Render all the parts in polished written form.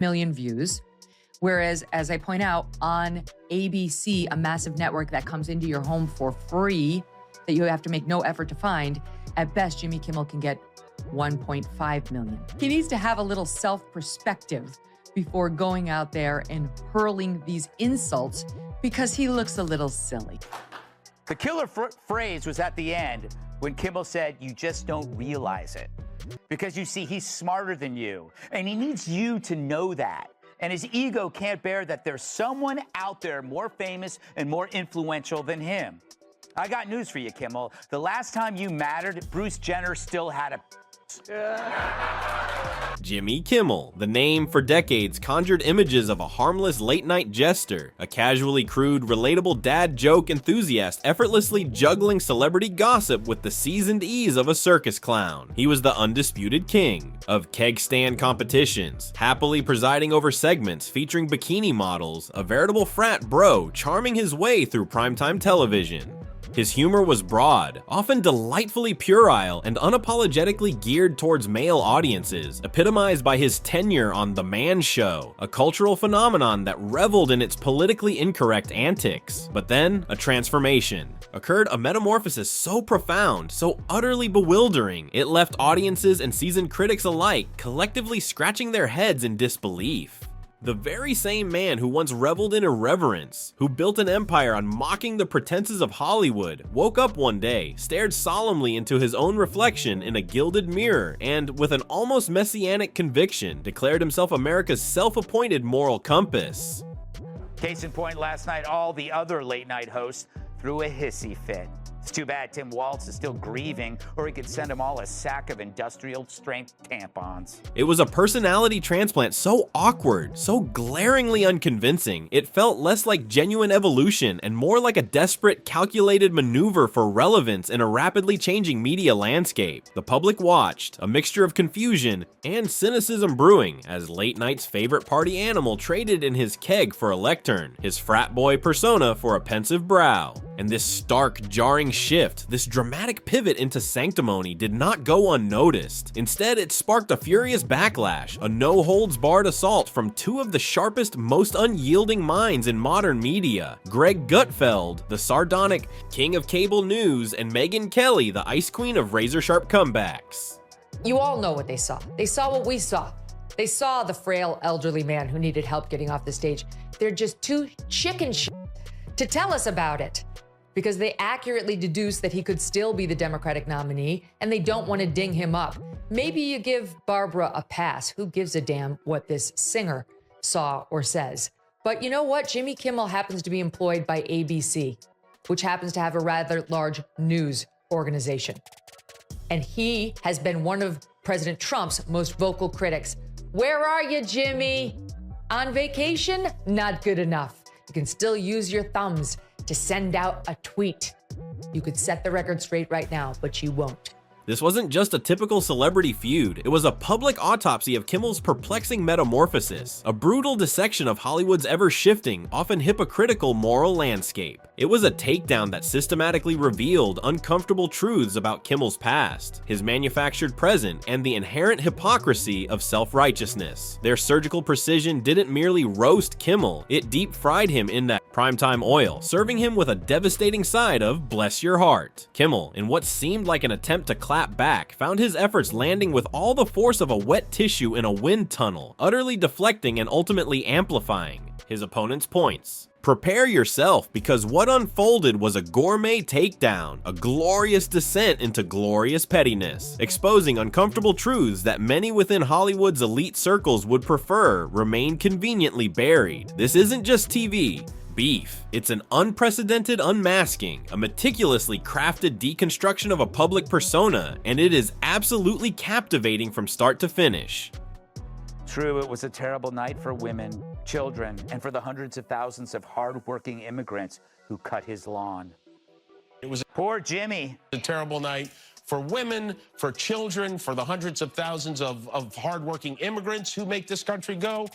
million views. Whereas, as I point out, on ABC, a massive network that comes into your home for free, that you have to make no effort to find, at best, Jimmy Kimmel can get 1.5 million. He needs to have a little self-perspective before going out there and hurling these insults because he looks a little silly. The killer phrase was at the end when Kimmel said, "You just don't realize it." Because you see, he's smarter than you, and he needs you to know that. And his ego can't bear that there's someone out there more famous and more influential than him. I got news for you, Kimmel. The last time you mattered, Bruce Jenner still had a... Jimmy Kimmel, the name for decades conjured images of a harmless late-night jester, a casually crude, relatable dad joke enthusiast effortlessly juggling celebrity gossip with the seasoned ease of a circus clown. He was the undisputed king of keg stand competitions, happily presiding over segments featuring bikini models, a veritable frat bro charming his way through primetime television. His humor was broad, often delightfully puerile and unapologetically geared towards male audiences, epitomized by his tenure on The Man Show, a cultural phenomenon that reveled in its politically incorrect antics. But then, a transformation occurred, a metamorphosis so profound, so utterly bewildering, it left audiences and seasoned critics alike collectively scratching their heads in disbelief. The very same man who once reveled in irreverence, who built an empire on mocking the pretenses of Hollywood, woke up one day, stared solemnly into his own reflection in a gilded mirror, and, with an almost messianic conviction, declared himself America's self-appointed moral compass. Case in point, last night, all the other late-night hosts threw a hissy fit. It's too bad Tim Waltz is still grieving, or he could send them all a sack of industrial-strength tampons. It was a personality transplant so awkward, so glaringly unconvincing, it felt less like genuine evolution and more like a desperate, calculated maneuver for relevance in a rapidly changing media landscape. The public watched, a mixture of confusion and cynicism brewing, as late night's favorite party animal traded in his keg for a lectern, his frat boy persona for a pensive brow. And this stark, jarring shift, this dramatic pivot into sanctimony did not go unnoticed. Instead, it sparked a furious backlash, a no-holds-barred assault from two of the sharpest, most unyielding minds in modern media, Greg Gutfeld, the sardonic king of cable news, and Megyn Kelly, the ice queen of razor-sharp comebacks. You all know what they saw. They saw what we saw. They saw the frail elderly man who needed help getting off the stage. They're just too chicken shit to tell us about it, because they accurately deduced that he could still be the Democratic nominee, and they don't want to ding him up. Maybe you give Barbara a pass. Who gives a damn what this singer saw or says? But you know what? Jimmy Kimmel happens to be employed by ABC, which happens to have a rather large news organization. And he has been one of President Trump's most vocal critics. Where are you, Jimmy? On vacation? Not good enough. You can still use your thumbs to send out a tweet. You could set the record straight right now, but you won't. This wasn't just a typical celebrity feud, it was a public autopsy of Kimmel's perplexing metamorphosis, a brutal dissection of Hollywood's ever-shifting, often hypocritical moral landscape. It was a takedown that systematically revealed uncomfortable truths about Kimmel's past, his manufactured present, and the inherent hypocrisy of self-righteousness. Their surgical precision didn't merely roast Kimmel, it deep-fried him in that primetime oil, serving him with a devastating side of bless your heart. Kimmel, in what seemed like an attempt to clap back, found his efforts landing with all the force of a wet tissue in a wind tunnel, utterly deflecting and ultimately amplifying his opponent's points. Prepare yourself, because what unfolded was a gourmet takedown, a glorious descent into glorious pettiness, exposing uncomfortable truths that many within Hollywood's elite circles would prefer remain conveniently buried. This isn't just TV. Beef. It's an unprecedented unmasking, a meticulously crafted deconstruction of a public persona, and it is absolutely captivating from start to finish. True, it was a terrible night for women, children, and for the hundreds of thousands of hard-working immigrants who cut his lawn. It was poor Jimmy. A terrible night for women, for children, for the hundreds of thousands of hard-working immigrants who make this country go.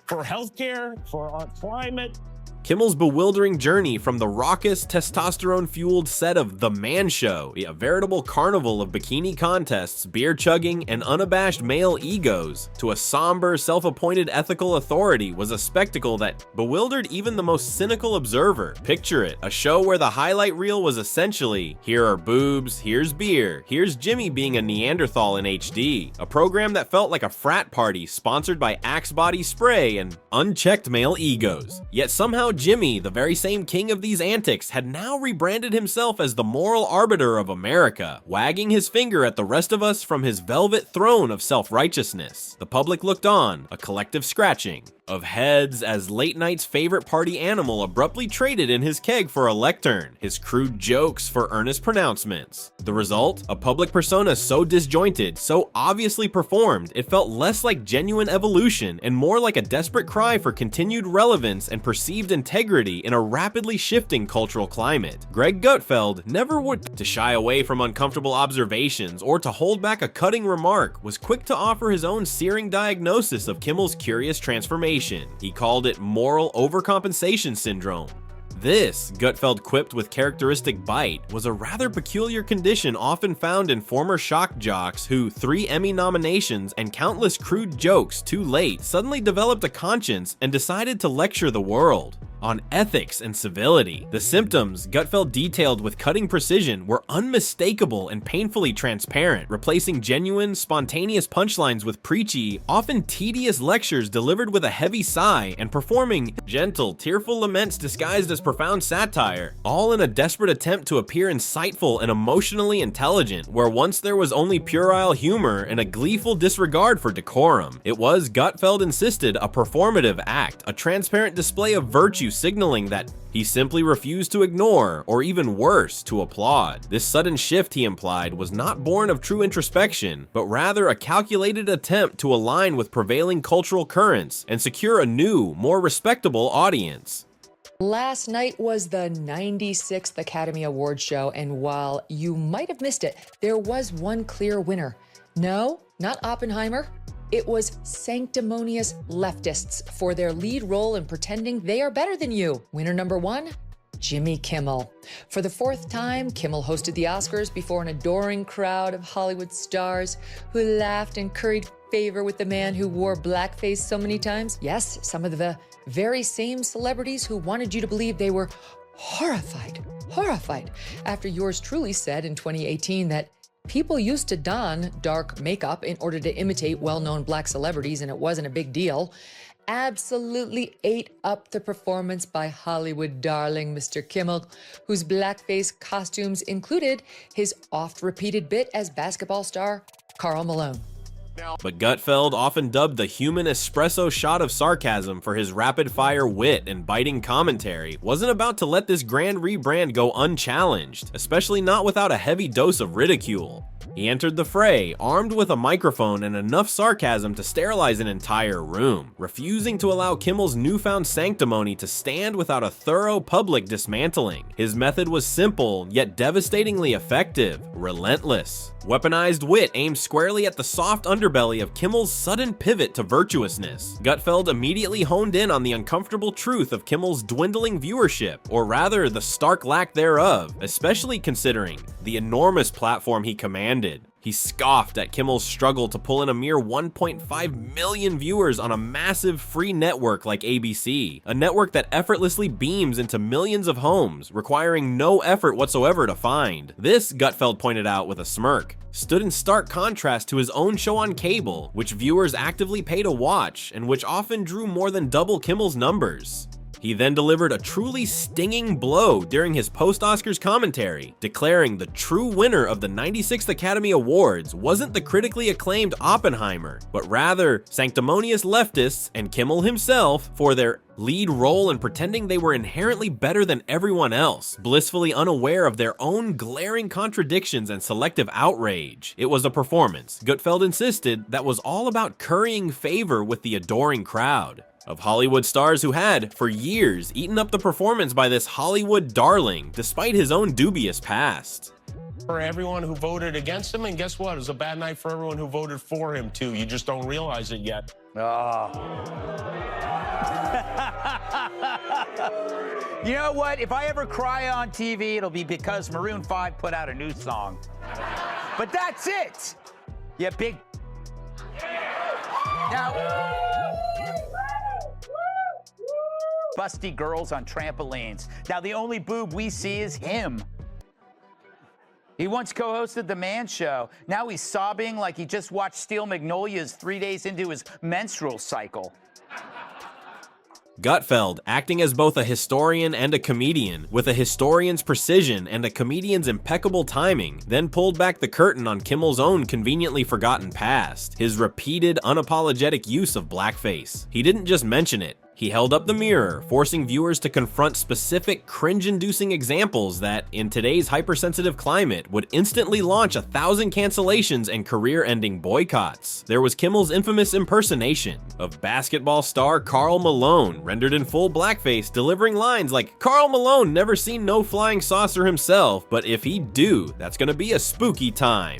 For healthcare, for our climate, Kimmel's bewildering journey from the raucous, testosterone-fueled set of The Man Show, a veritable carnival of bikini contests, beer-chugging, and unabashed male egos, to a somber, self-appointed ethical authority was a spectacle that bewildered even the most cynical observer. Picture it, a show where the highlight reel was essentially, here are boobs, here's beer, here's Jimmy being a Neanderthal in HD, a program that felt like a frat party sponsored by Axe Body Spray and unchecked male egos. Yet somehow Jimmy, the very same king of these antics, had now rebranded himself as the moral arbiter of America, wagging his finger at the rest of us from his velvet throne of self-righteousness. The public looked on, a collective scratching of heads as late night's favorite party animal abruptly traded in his keg for a lectern, his crude jokes for earnest pronouncements. The result? A public persona so disjointed, so obviously performed, it felt less like genuine evolution and more like a desperate cry for continued relevance and perceived integrity in a rapidly shifting cultural climate. Greg Gutfeld never would to shy away from uncomfortable observations or to hold back a cutting remark, was quick to offer his own searing diagnosis of Kimmel's curious transformation. He called it moral overcompensation syndrome. This, Gutfeld quipped with characteristic bite, was a rather peculiar condition often found in former shock jocks who, 3 Emmy nominations and countless crude jokes too late, suddenly developed a conscience and decided to lecture the world on ethics and civility. The symptoms Gutfeld detailed with cutting precision were unmistakable and painfully transparent, replacing genuine, spontaneous punchlines with preachy, often tedious lectures delivered with a heavy sigh and performing gentle, tearful laments disguised as profound satire, all in a desperate attempt to appear insightful and emotionally intelligent, where once there was only puerile humor and a gleeful disregard for decorum. It was, Gutfeld insisted, a performative act, a transparent display of virtue signaling that he simply refused to ignore, or even worse, to applaud. This sudden shift, he implied, was not born of true introspection, but rather a calculated attempt to align with prevailing cultural currents and secure a new, more respectable audience. Last night was the 96th Academy Awards show, and while you might have missed it, there was one clear winner. No, not Oppenheimer. It was sanctimonious leftists for their lead role in pretending they are better than you. Winner number 1, Jimmy Kimmel. For the 4th time, Kimmel hosted the Oscars before an adoring crowd of Hollywood stars who laughed and curried favor with the man who wore blackface so many times. Yes, some of the very same celebrities who wanted you to believe they were horrified after yours truly said in 2018 that people used to don dark makeup in order to imitate well-known black celebrities, and it wasn't a big deal. Absolutely ate up the performance by Hollywood darling Mr. Kimmel, whose blackface costumes included his oft-repeated bit as basketball star Karl Malone. But Gutfeld, often dubbed the human espresso shot of sarcasm for his rapid-fire wit and biting commentary, wasn't about to let this grand rebrand go unchallenged, especially not without a heavy dose of ridicule. He entered the fray, armed with a microphone and enough sarcasm to sterilize an entire room, refusing to allow Kimmel's newfound sanctimony to stand without a thorough public dismantling. His method was simple, yet devastatingly effective, relentless. Weaponized wit aimed squarely at the soft underbelly of Kimmel's sudden pivot to virtuousness. Gutfeld immediately honed in on the uncomfortable truth of Kimmel's dwindling viewership, or rather the stark lack thereof, especially considering the enormous platform he commanded. He scoffed at Kimmel's struggle to pull in a mere 1.5 million viewers on a massive free network like ABC, a network that effortlessly beams into millions of homes, requiring no effort whatsoever to find. This, Gutfeld pointed out with a smirk, stood in stark contrast to his own show on cable, which viewers actively pay to watch, and which often drew more than double Kimmel's numbers. He then delivered a truly stinging blow during his post-Oscars commentary, declaring the true winner of the 96th Academy Awards wasn't the critically acclaimed Oppenheimer, but rather sanctimonious leftists and Kimmel himself for their lead role in pretending they were inherently better than everyone else, blissfully unaware of their own glaring contradictions and selective outrage. It was a performance, Gutfeld insisted, that was all about currying favor with the adoring crowd of Hollywood stars who had, for years, eaten up the performance by this Hollywood darling, despite his own dubious past. For everyone who voted against him, and guess what? It was a bad night for everyone who voted for him, too. You just don't realize it yet. You know what? If I ever cry on TV, it'll be because Maroon 5 put out a new song. But that's it. Yeah, big. Now, busty girls on trampolines. Now, the only boob we see is him. He once co-hosted The Man Show. Now he's sobbing like he just watched Steel Magnolias 3 days into his menstrual cycle. Gutfeld, acting as both a historian and a comedian, with a historian's precision and a comedian's impeccable timing, then pulled back the curtain on Kimmel's own conveniently forgotten past, his repeated, unapologetic use of blackface. He didn't just mention it. He held up the mirror, forcing viewers to confront specific cringe-inducing examples that, in today's hypersensitive climate, would instantly launch 1,000 cancellations and career-ending boycotts. There was Kimmel's infamous impersonation of basketball star Karl Malone, rendered in full blackface, delivering lines like, "Karl Malone never seen no flying saucer himself, but if he do, that's gonna be a spooky time."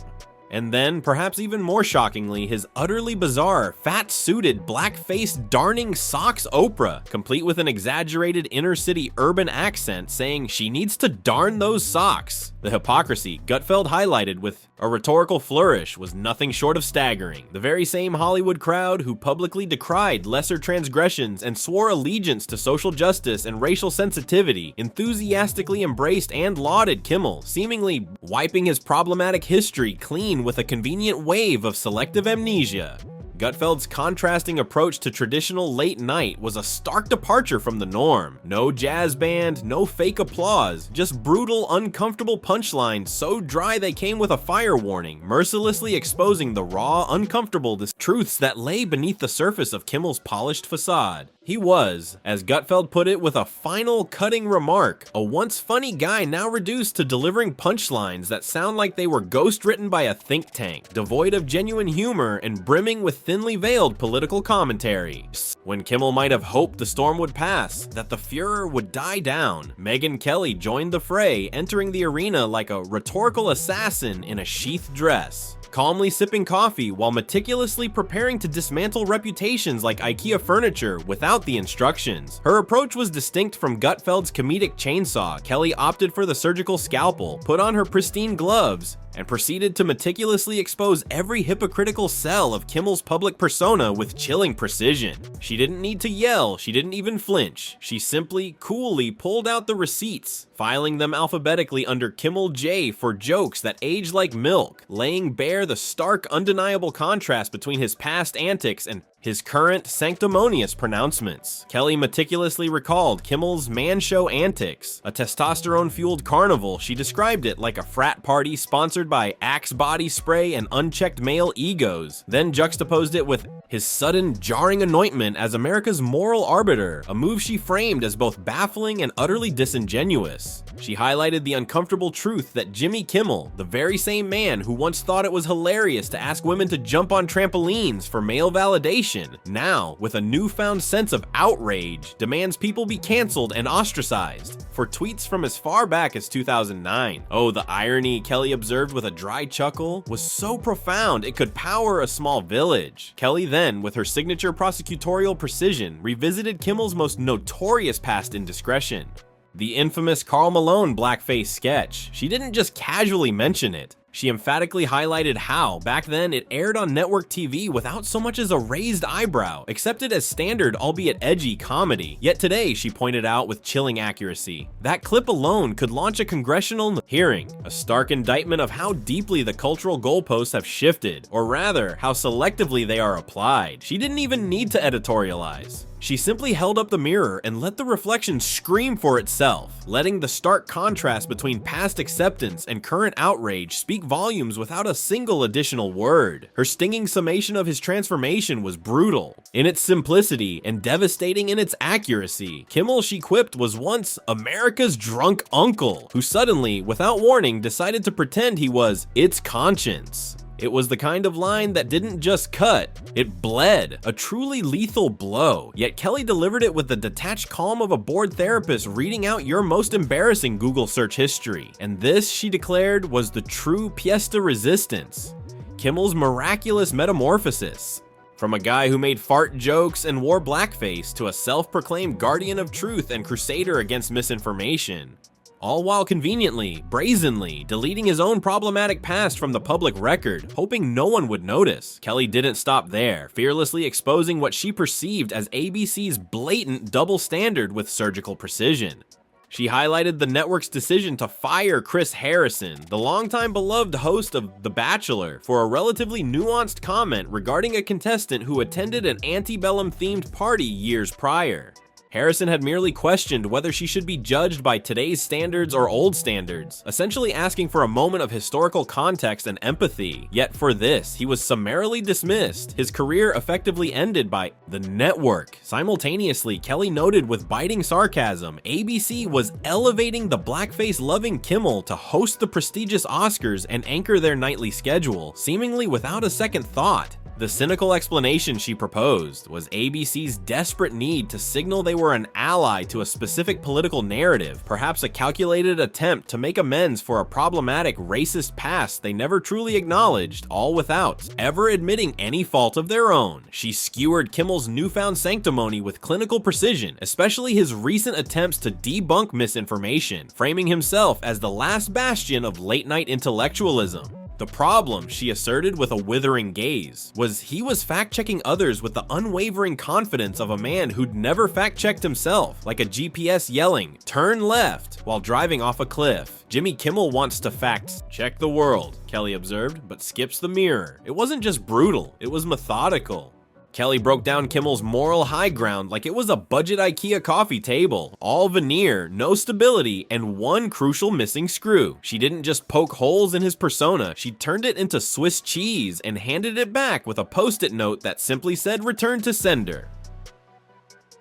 And then, perhaps even more shockingly, his utterly bizarre, fat-suited, black-faced, darning socks Oprah, complete with an exaggerated inner-city urban accent saying she needs to darn those socks. The hypocrisy Gutfeld highlighted with a rhetorical flourish was nothing short of staggering. The very same Hollywood crowd who publicly decried lesser transgressions and swore allegiance to social justice and racial sensitivity enthusiastically embraced and lauded Kimmel, seemingly wiping his problematic history clean with a convenient wave of selective amnesia. Gutfeld's contrasting approach to traditional late night was a stark departure from the norm. No jazz band, no fake applause, just brutal, uncomfortable punchlines so dry they came with a fire warning, mercilessly exposing the raw, uncomfortable truths that lay beneath the surface of Kimmel's polished facade. He was, as Gutfeld put it with a final cutting remark, a once funny guy now reduced to delivering punchlines that sound like they were ghost-written by a think tank, devoid of genuine humor and brimming with thinly veiled political commentary. When Kimmel might have hoped the storm would pass, that the furor would die down, Megyn Kelly joined the fray, entering the arena like a rhetorical assassin in a sheath dress, calmly sipping coffee while meticulously preparing to dismantle reputations like IKEA furniture without the instructions. Her approach was distinct from Gutfeld's comedic chainsaw. Kelly opted for the surgical scalpel, put on her pristine gloves, and proceeded to meticulously expose every hypocritical cell of Kimmel's public persona with chilling precision. She didn't need to yell, she didn't even flinch. She simply, coolly pulled out the receipts, filing them alphabetically under Kimmel J for jokes that age like milk, laying bare the stark, undeniable contrast between his past antics and his current sanctimonious pronouncements. Kelly meticulously recalled Kimmel's man show antics, a testosterone-fueled carnival. She described it like a frat party sponsored by Axe body spray and unchecked male egos, then juxtaposed it with his sudden, jarring anointment as America's moral arbiter, a move she framed as both baffling and utterly disingenuous. She highlighted the uncomfortable truth that Jimmy Kimmel, the very same man who once thought it was hilarious to ask women to jump on trampolines for male validation, now, with a newfound sense of outrage, demands people be canceled and ostracized for tweets from as far back as 2009. Oh, the irony, Kelly observed with a dry chuckle, was so profound it could power a small village. Kelly then, with her signature prosecutorial precision, revisited Kimmel's most notorious past indiscretion, the infamous Karl Malone blackface sketch. She didn't just casually mention it. She emphatically highlighted how, back then, it aired on network TV without so much as a raised eyebrow, accepted as standard, albeit edgy, comedy. Yet today, she pointed out with chilling accuracy, that clip alone could launch a congressional hearing, a stark indictment of how deeply the cultural goalposts have shifted, or rather, how selectively they are applied. She didn't even need to editorialize. She simply held up the mirror and let the reflection scream for itself, letting the stark contrast between past acceptance and current outrage speak volumes without a single additional word. Her stinging summation of his transformation was brutal in its simplicity and devastating in its accuracy. Kimmel, she quipped, was once America's drunk uncle who suddenly, without warning, decided to pretend he was its conscience. It was the kind of line that didn't just cut, it bled, a truly lethal blow. Yet Kelly delivered it with the detached calm of a bored therapist reading out your most embarrassing Google search history. And this, she declared, was the true pièce de résistance, Kimmel's miraculous metamorphosis. From a guy who made fart jokes and wore blackface to a self-proclaimed guardian of truth and crusader against misinformation. All while conveniently, brazenly, deleting his own problematic past from the public record, hoping no one would notice. Kelly didn't stop there, fearlessly exposing what she perceived as ABC's blatant double standard with surgical precision. She highlighted the network's decision to fire Chris Harrison, the longtime beloved host of The Bachelor, for a relatively nuanced comment regarding a contestant who attended an antebellum-themed party years prior. Harrison had merely questioned whether she should be judged by today's standards or old standards, essentially asking for a moment of historical context and empathy. Yet for this, he was summarily dismissed. His career effectively ended by the network. Simultaneously, Kelly noted with biting sarcasm, ABC was elevating the blackface-loving Kimmel to host the prestigious Oscars and anchor their nightly schedule, seemingly without a second thought. The cynical explanation she proposed was ABC's desperate need to signal they were an ally to a specific political narrative, perhaps a calculated attempt to make amends for a problematic racist past they never truly acknowledged, all without ever admitting any fault of their own. She skewered Kimmel's newfound sanctimony with clinical precision, especially his recent attempts to debunk misinformation, framing himself as the last bastion of late-night intellectualism. The problem, she asserted with a withering gaze, was he was fact-checking others with the unwavering confidence of a man who'd never fact-checked himself, like a GPS yelling, "Turn left," while driving off a cliff. Jimmy Kimmel wants to fact-check the world, Kelly observed, but skips the mirror. It wasn't just brutal, it was methodical. Kelly broke down Kimmel's moral high ground like it was a budget IKEA coffee table. All veneer, no stability, and one crucial missing screw. She didn't just poke holes in his persona, she turned it into Swiss cheese and handed it back with a post-it note that simply said return to sender.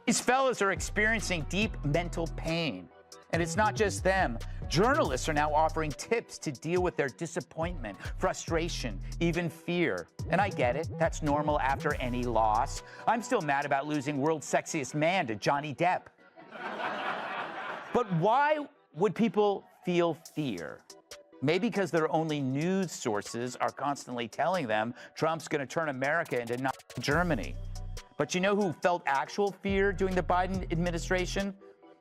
These fellas are experiencing deep mental pain. And it's not just them. Journalists are now offering tips to deal with their disappointment, frustration, even fear. And I get it, that's normal after any loss. I'm still mad about losing World's Sexiest Man to Johnny Depp. But why would people feel fear? Maybe because their only news sources are constantly telling them Trump's gonna turn America into Germany. But you know who felt actual fear during the Biden administration?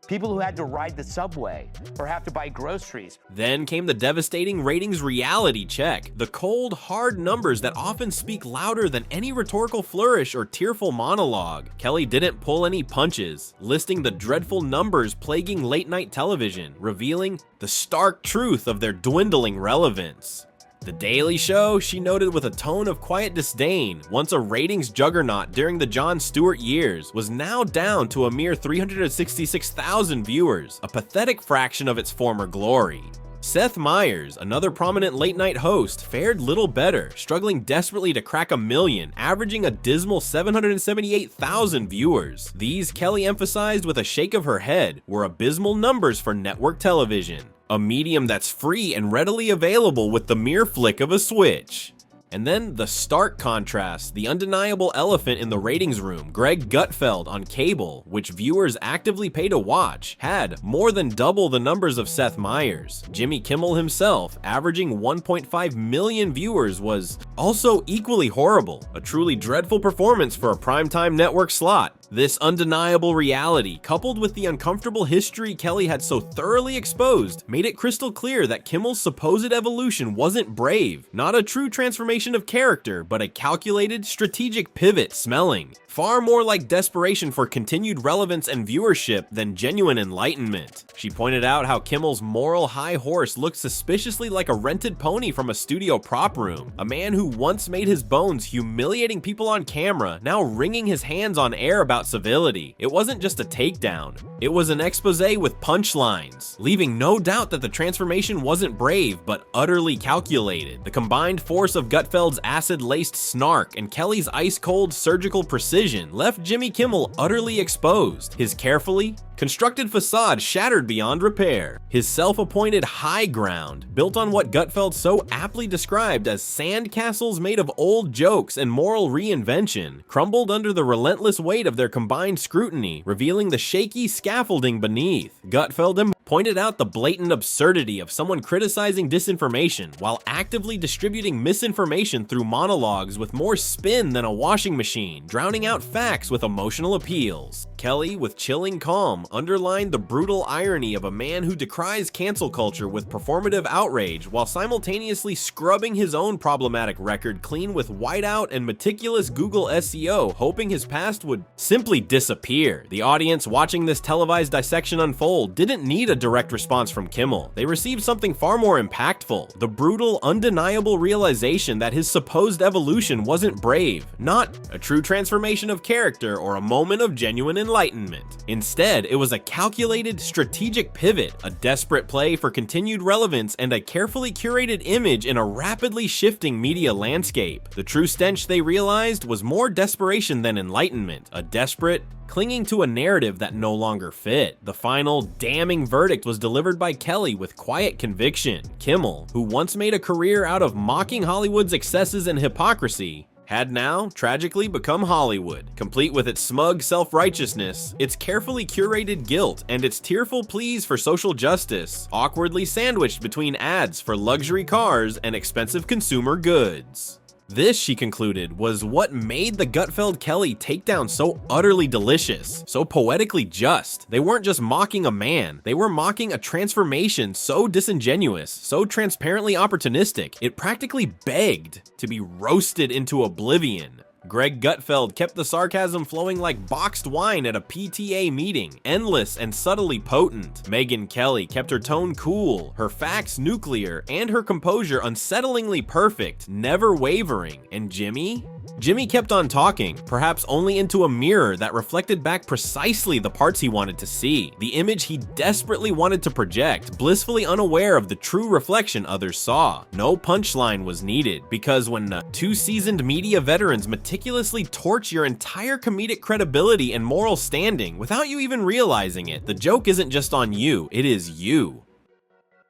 People who had to ride the subway or have to buy groceries. Then came the devastating ratings reality check, the cold, hard numbers that often speak louder than any rhetorical flourish or tearful monologue. Kelly didn't pull any punches, listing the dreadful numbers plaguing late-night television, revealing the stark truth of their dwindling relevance. The Daily Show, she noted with a tone of quiet disdain, once a ratings juggernaut during the Jon Stewart years, was now down to a mere 366,000 viewers, a pathetic fraction of its former glory. Seth Meyers, another prominent late-night host, fared little better, struggling desperately to crack 1 million, averaging a dismal 778,000 viewers. These, Kelly emphasized with a shake of her head, were abysmal numbers for network television, a medium that's free and readily available with the mere flick of a switch. And then the stark contrast, the undeniable elephant in the ratings room, Greg Gutfeld on cable, which viewers actively pay to watch, had more than double the numbers of Seth Meyers. Jimmy Kimmel himself, averaging 1.5 million viewers, was also equally horrible, a truly dreadful performance for a primetime network slot. This undeniable reality, coupled with the uncomfortable history Kelly had so thoroughly exposed, made it crystal clear that Kimmel's supposed evolution wasn't brave, not a true transformation of character, but a calculated, strategic pivot smelling far more like desperation for continued relevance and viewership than genuine enlightenment. She pointed out how Kimmel's moral high horse looked suspiciously like a rented pony from a studio prop room, a man who once made his bones humiliating people on camera, now wringing his hands on air about civility. It wasn't just a takedown, it was an expose with punchlines, leaving no doubt that the transformation wasn't brave, but utterly calculated. The combined force of Gutfeld's acid-laced snark and Kelly's ice-cold surgical precision left Jimmy Kimmel utterly exposed, his carefully constructed facade shattered beyond repair. His self-appointed high ground, built on what Gutfeld so aptly described as sandcastles made of old jokes and moral reinvention, crumbled under the relentless weight of their combined scrutiny, revealing the shaky scaffolding beneath. Gutfeld pointed out the blatant absurdity of someone criticizing disinformation while actively distributing misinformation through monologues with more spin than a washing machine, drowning out facts with emotional appeals. Kelly, with chilling calm, underlined the brutal irony of a man who decries cancel culture with performative outrage while simultaneously scrubbing his own problematic record clean with whiteout and meticulous Google SEO, hoping his past would simply disappear. The audience watching this televised dissection unfold didn't need a direct response from Kimmel. They received something far more impactful: the brutal, undeniable realization that his supposed evolution wasn't brave, not a true transformation of character or a moment of genuine enlightenment. Instead, it was a calculated, strategic pivot, a desperate play for continued relevance, and a carefully curated image in a rapidly shifting media landscape. The true stench, they realized, was more desperation than enlightenment, a desperate clinging to a narrative that no longer fit. The final, damning verdict was delivered by Kelly with quiet conviction. Kimmel, who once made a career out of mocking Hollywood's excesses and hypocrisy, had now tragically become Hollywood, complete with its smug self-righteousness, its carefully curated guilt, and its tearful pleas for social justice, awkwardly sandwiched between ads for luxury cars and expensive consumer goods. This, she concluded, was what made the Gutfeld-Kelly takedown so utterly delicious, so poetically just. They weren't just mocking a man, they were mocking a transformation so disingenuous, so transparently opportunistic, it practically begged to be roasted into oblivion. Greg Gutfeld kept the sarcasm flowing like boxed wine at a PTA meeting, endless and subtly potent. Megyn Kelly kept her tone cool, her facts nuclear, and her composure unsettlingly perfect, never wavering. And Jimmy? Jimmy kept on talking, perhaps only into a mirror that reflected back precisely the parts he wanted to see, the image he desperately wanted to project, blissfully unaware of the true reflection others saw. No punchline was needed, because when two seasoned media veterans meticulously torch your entire comedic credibility and moral standing without you even realizing it, the joke isn't just on you, it is you.